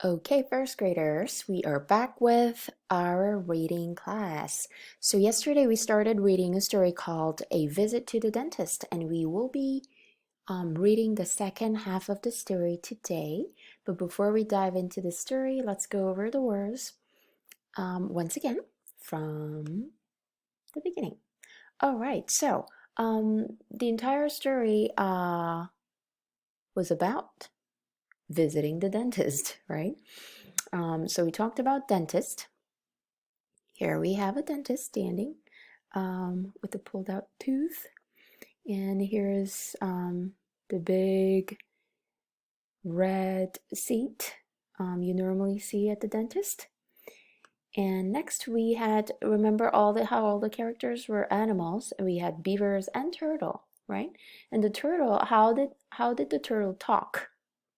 Okay, first graders, we are back with our reading class. So yesterday we started reading a story called A Visit to the Dentist, and we will be reading the second half of the story today. But before we dive into the story, let's go over the words once again from the beginning. All right, so the entire story was about visiting the dentist, right? So we talked about dentist. Here we have a dentist standing with a pulled out tooth. And here's the big red seat you normally see at the dentist. And next we had, remember how all the characters were animals, and we had beavers and turtle, right? And the turtle, how did the turtle talk?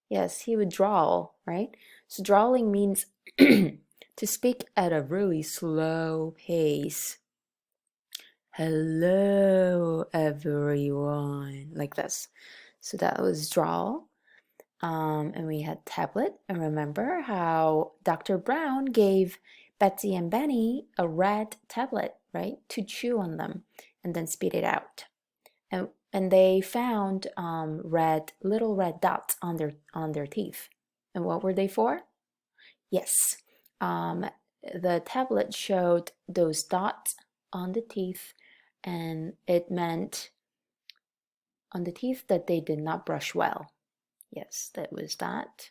Yes, he would drawl, right? So drawling means to speak at a really slow pace. Hello, everyone, like this. So that was drawl. And we had tablet. And remember how Dr. Brown gave Betsy and Benny a red tablet, right, to chew on them and then spit it out. And they found little red dots on their teeth. And what were they for? Yes, the tablet showed those dots on the teeth, and it meant on the teeth that they did not brush well. Yes, that was that.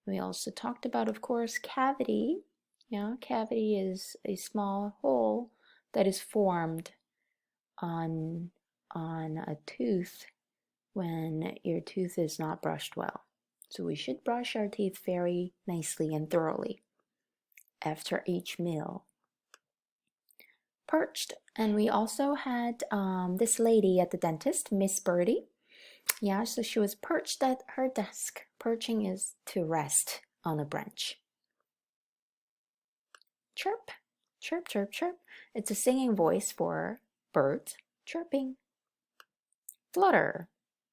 We also talked about, of course, cavity. Yeah, cavity is a small hole that is formed on a tooth when your tooth is not brushed well. So we should brush our teeth very nicely and thoroughly after each meal. Perched, and we also had this lady at the dentist, Miss Birdie. Yeah, so she was perched at her desk. Perching is to rest on a branch. Chirp, chirp, chirp, chirp. It's a singing voice for birds chirping. Flutter.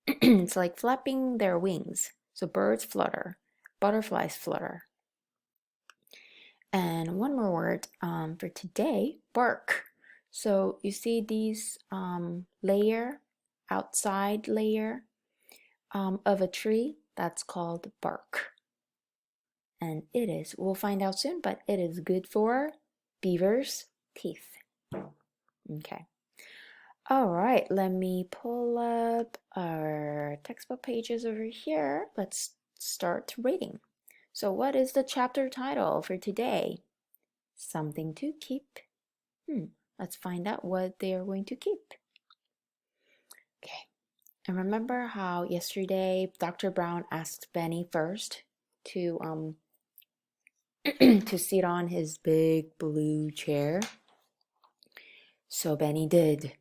It's like flapping their wings. So birds flutter, butterflies flutter. And one more word for today, bark. So you see these outside layer of a tree, that's called bark. And we'll find out soon, but it is good for beavers' teeth. Okay. All right, let me pull up our textbook pages over here. Let's start reading. So what is the chapter title for today? Something to keep. Let's find out what they are going to keep. Okay. And remember how yesterday Dr. Brown asked Benny first to to sit on his big blue chair? So Benny did.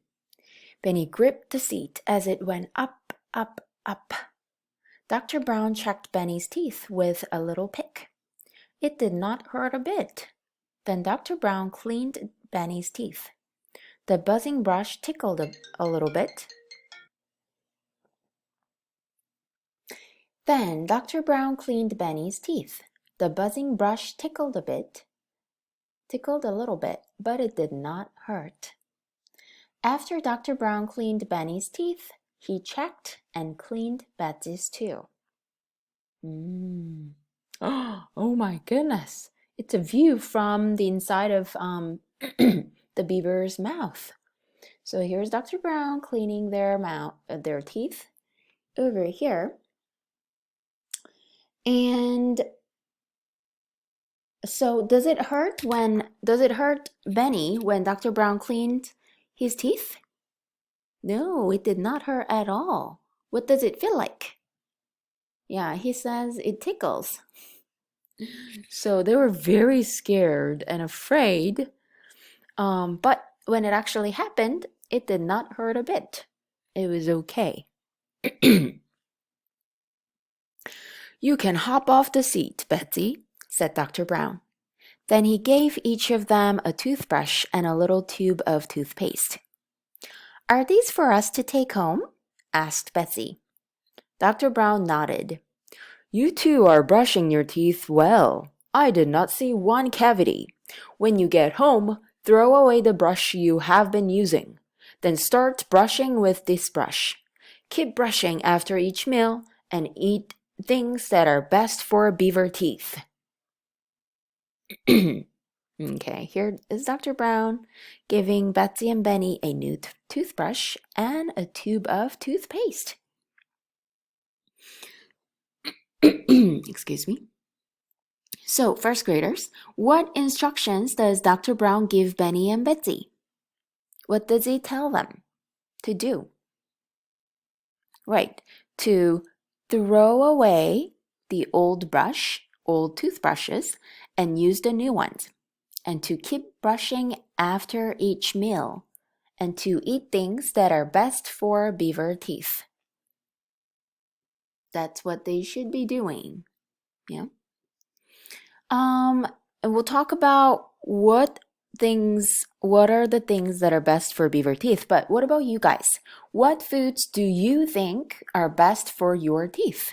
Benny gripped the seat as it went up, up, up. Dr. Brown checked Benny's teeth with a little pick. It did not hurt a bit. Then Dr. Brown cleaned Benny's teeth. The buzzing brush tickled a little bit. Then Dr. Brown cleaned Benny's teeth. The buzzing brush tickled a little bit, but it did not hurt. After Dr. Brown cleaned Benny's teeth, he checked and cleaned Betsy's too. Oh my goodness. It's a view from the inside of the beaver's mouth. So here's Dr. Brown cleaning their teeth over here. And so does it hurt Benny when Dr. Brown cleaned his teeth? No, it did not hurt at all. What does it feel like? Yeah, he says it tickles. So they were very scared and afraid. But when it actually happened, it did not hurt a bit. It was okay. You can hop off the seat, Betsy, said Dr. Brown. Then he gave each of them a toothbrush and a little tube of toothpaste. Are these for us to take home? Asked Betsy. Dr. Brown nodded. You two are brushing your teeth well. I did not see one cavity. When you get home, throw away the brush you have been using. Then start brushing with this brush. Keep brushing after each meal and eat things that are best for beaver teeth. Okay, here is Dr. Brown giving Betsy and Benny a new toothbrush and a tube of toothpaste. Excuse me. So, first graders, what instructions does Dr. Brown give Benny and Betsy? What does he tell them to do? Right, to throw away the old toothbrushes, and use the new ones, and to keep brushing after each meal, and to eat things that are best for beaver teeth. That's what they should be doing. Yeah. And we'll talk about what are the things that are best for beaver teeth. But what about you guys? What foods do you think are best for your teeth?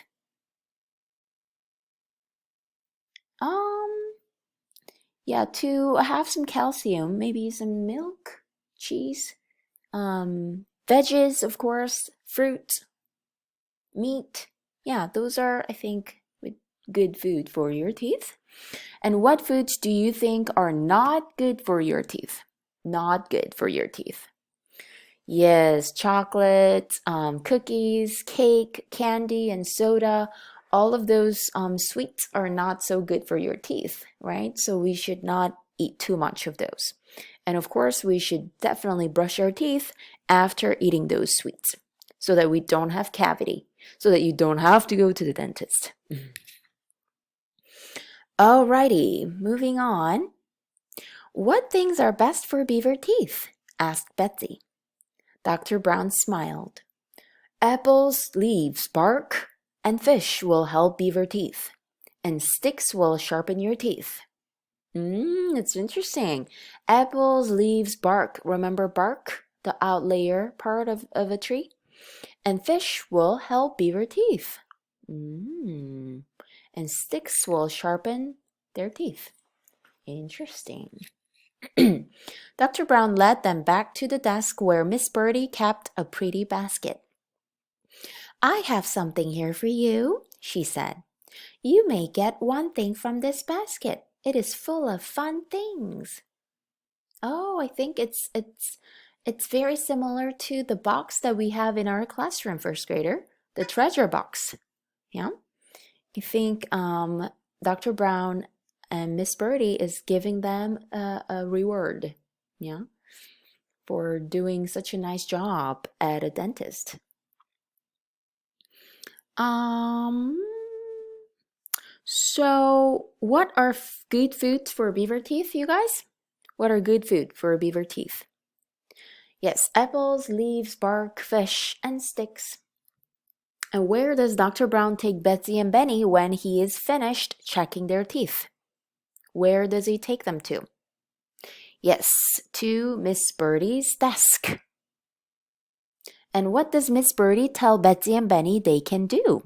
Yeah, to have some calcium, maybe some milk, cheese, veggies, of course, fruit, meat. Yeah, those are, I think, good food for your teeth. And what foods do you think are not good for your teeth? Not good for your teeth. Yes, chocolate, cookies, cake, candy, and soda. All of those sweets are not so good for your teeth, right? So we should not eat too much of those. And of course, we should definitely brush our teeth after eating those sweets so that we don't have cavity, so that you don't have to go to the dentist. Alrighty, moving on. What things are best for beaver teeth? Asked Betsy. Dr. Brown smiled. Apples, leaves, bark, and fish will help beaver teeth, and sticks will sharpen your teeth. It's interesting. Apples, leaves, bark. Remember bark? The out layer part of a tree? And fish will help beaver teeth. And sticks will sharpen their teeth. Interesting. Dr. Brown led them back to the desk where Miss Birdie kept a pretty basket. I have something here for you, she said. You may get one thing from this basket. It is full of fun things. Oh, I think it's very similar to the box that we have in our classroom, first grader, the treasure box. Yeah. I think Dr. Brown and Miss Birdie is giving them a reward, yeah, for doing such a nice job at a dentist. So what are good foods for beaver teeth, you guys? What are good food for beaver teeth? Yes, apples, leaves, bark, fish, and sticks. And where does Dr. Brown take Betsy and Benny when he is finished checking their teeth? Where does he take them to? Yes, to Miss Birdie's desk. And what does Miss Birdie tell Betsy and Benny they can do?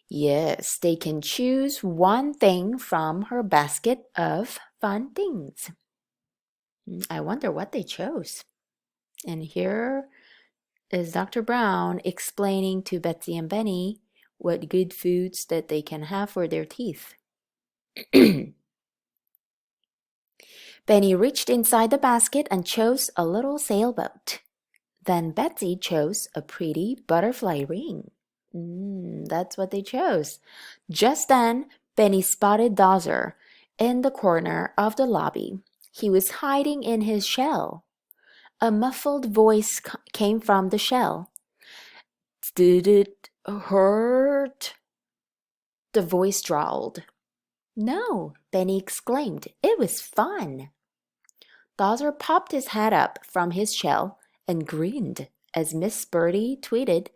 Yes, they can choose one thing from her basket of fun things. I wonder what they chose. And here is Dr. Brown explaining to Betsy and Benny what good foods that they can have for their teeth. Benny reached inside the basket and chose a little sailboat. Then Betsy chose a pretty butterfly ring. That's what they chose. Just then, Benny spotted Dozzer in the corner of the lobby. He was hiding in his shell. A muffled voice came from the shell. Did it hurt? The voice drawled. No, Benny exclaimed. It was fun. Dozzer popped his head up from his shell and grinned as Miss Birdie tweeted,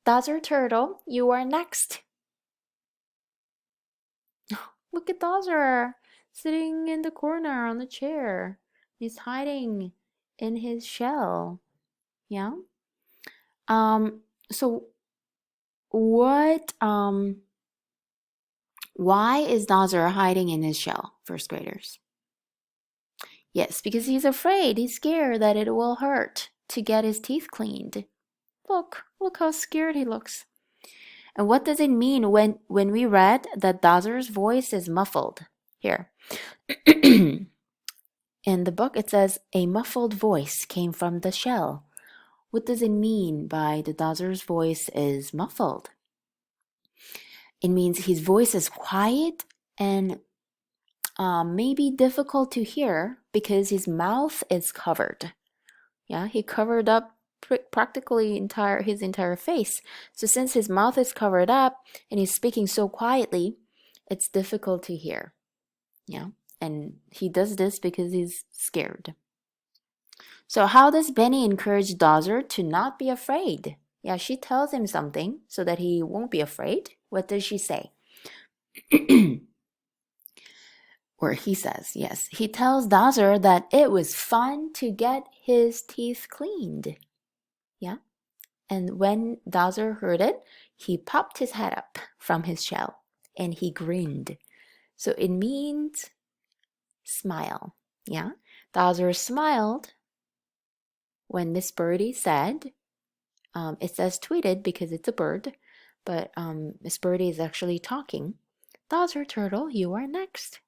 Dozzer Turtle, you are next. Look at Dozzer sitting in the corner on the chair. He's hiding in his shell. Yeah. So why is Dazar hiding in his shell, first graders? Yes, because he's afraid, he's scared that it will hurt to get his teeth cleaned. Look how scared he looks. And what does it mean when we read that Dazar's voice is muffled? Here. In the book, it says, a muffled voice came from the shell. What does it mean by the Dazar's voice is muffled? It means his voice is quiet and maybe difficult to hear because his mouth is covered. Yeah, he covered up practically his entire face. So since his mouth is covered up and he's speaking so quietly, it's difficult to hear. Yeah, and he does this because he's scared. So how does Benny encourage Dazar to not be afraid? Yeah, she tells him something so that he won't be afraid. What does she say? Or he says, yes. He tells Dazar that it was fun to get his teeth cleaned. Yeah. And when Dazar heard it, he popped his head up from his shell and he grinned. So it means smile. Yeah. Dazar smiled when Miss Birdie said, it says tweeted because it's a bird, but Miss Birdie is actually talking. Dazar Turtle, you are next.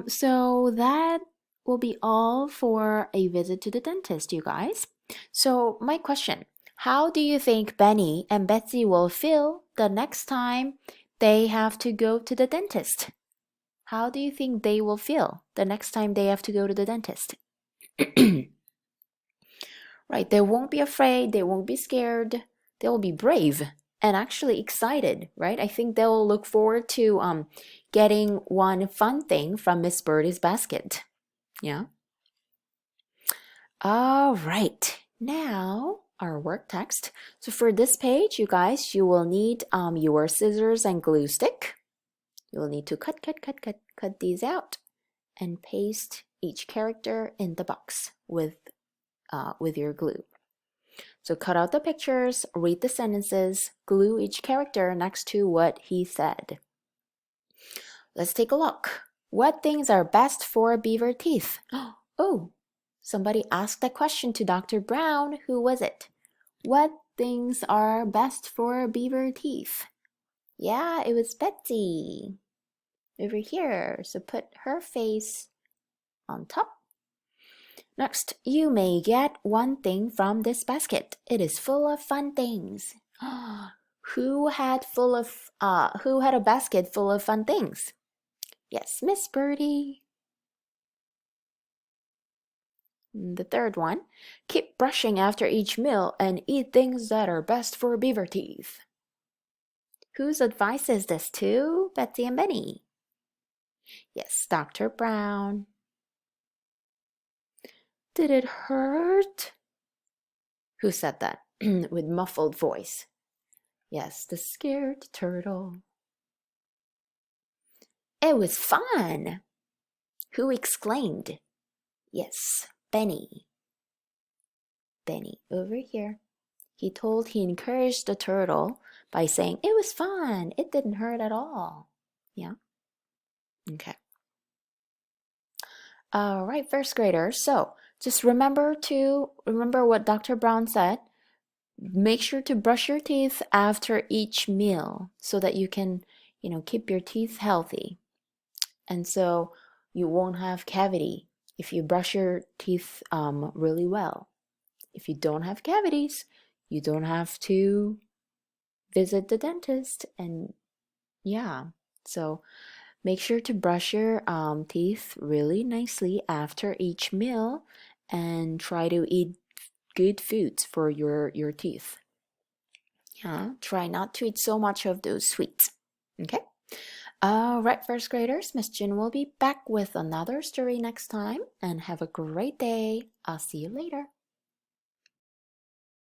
So that will be all for a visit to the dentist, you guys. So my question, how do you think Benny and Betsy will feel the next time they have to go to the dentist? How do you think they will feel the next time they have to go to the dentist? Right, they won't be afraid, they won't be scared, they'll be brave and actually excited, right? I think they'll look forward to getting one fun thing from Miss Birdie's basket. Yeah. All right, now our work text. So for this page, you guys, you will need your scissors and glue stick. You will need to cut these out and paste each character in the box with your glue. So cut out the pictures, read the sentences, glue each character next to what he said. Let's take a look. What things are best for beaver teeth? Oh, somebody asked that question to Dr. Brown. Who was it? What things are best for beaver teeth? Yeah, it was Betsy. Over here. So put her face on top. Next, you may get one thing from this basket. It is full of fun things. Who had a basket full of fun things? Yes, Miss Birdie. The third one, keep brushing after each meal and eat things that are best for beaver teeth. Whose advice is this to? Betsy and Benny. Yes, Dr. Brown. Did it hurt? Who said that with muffled voice? Yes, the scared turtle. It was fun. Who exclaimed? Yes, Benny. Benny, over here. He encouraged the turtle by saying, it was fun. It didn't hurt at all. Yeah? Okay. All right, first graders. So just remember what Dr. Brown said. Make sure to brush your teeth after each meal so that you can, keep your teeth healthy. And so you won't have cavity if you brush your teeth really well. If you don't have cavities, you don't have to visit the dentist. And yeah, so make sure to brush your teeth really nicely after each meal and try to eat good foods for your teeth. Yeah, try not to eat so much of those sweets. Okay? All right, first graders, Miss Jin will be back with another story next time, and have a great day. I'll see you later.